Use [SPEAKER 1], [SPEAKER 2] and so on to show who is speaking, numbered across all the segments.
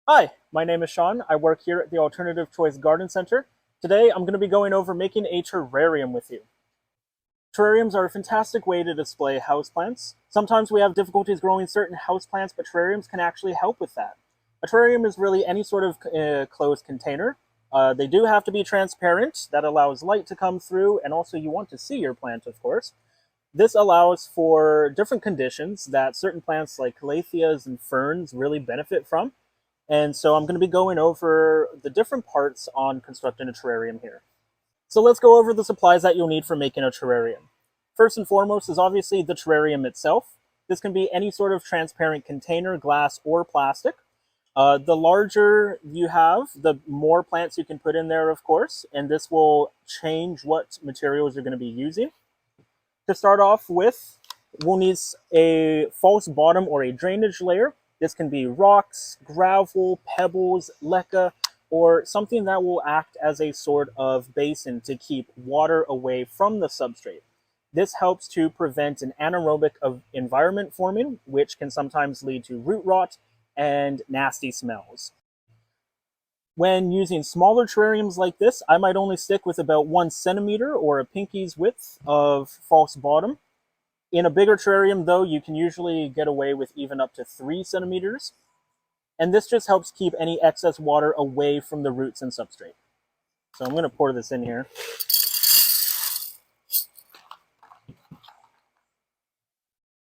[SPEAKER 1] Hi, my name is Sean. I work here at the Alternative Choice Garden Center. Today I'm going to be going over making a terrarium with you. Terrariums are a fantastic way to display houseplants. Sometimes we have difficulties growing certain houseplants, but terrariums can actually help with that. A terrarium is really any sort of closed container. They do have to be transparent. That allows light to come through, and also you want to see your plant, of course. This allows for different conditions that certain plants like calatheas and ferns really benefit from. And so I'm going to be going over the different parts on constructing a terrarium here. So let's go over the supplies that you'll need for making a terrarium. First and foremost is obviously the terrarium itself. This can be any sort of transparent container, glass, or plastic. The larger you have, the more plants you can put in there, of course, and this will change what materials you're going to be using. To start off with, we'll need a false bottom or a drainage layer. This can be rocks, gravel, pebbles, leca, or something that will act as a sort of basin to keep water away from the substrate. This helps to prevent an anaerobic environment forming, which can sometimes lead to root rot and nasty smells. When using smaller terrariums like this, I might only stick with about 1 centimeter or a pinky's width of false bottom. In a bigger terrarium, though, you can usually get away with even up to 3 centimeters. And this just helps keep any excess water away from the roots and substrate. So I'm going to pour this in here.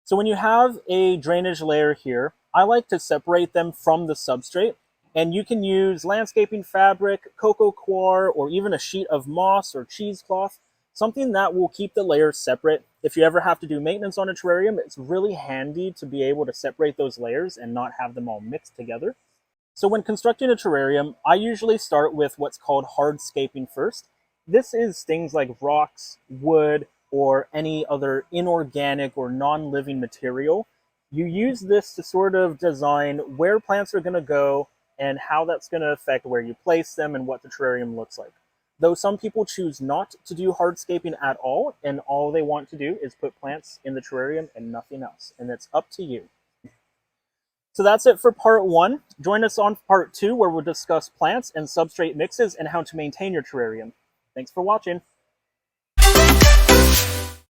[SPEAKER 1] So when you have a drainage layer here, I like to separate them from the substrate. And you can use landscaping fabric, cocoa coir, or even a sheet of moss or cheesecloth, something that will keep the layers separate. If you ever have to do maintenance on a terrarium, it's really handy to be able to separate those layers and not have them all mixed together. So when constructing a terrarium, I usually start with what's called hardscaping first. This is things like rocks, wood, or any other inorganic or non-living material. You use this to sort of design where plants are going to go and how that's going to affect where you place them and what the terrarium looks like. Though some people choose not to do hardscaping at all, and all they want to do is put plants in the terrarium and nothing else, and it's up to you. So that's it for part 1. Join us on part 2 where we'll discuss plants and substrate mixes and how to maintain your terrarium. Thanks for watching.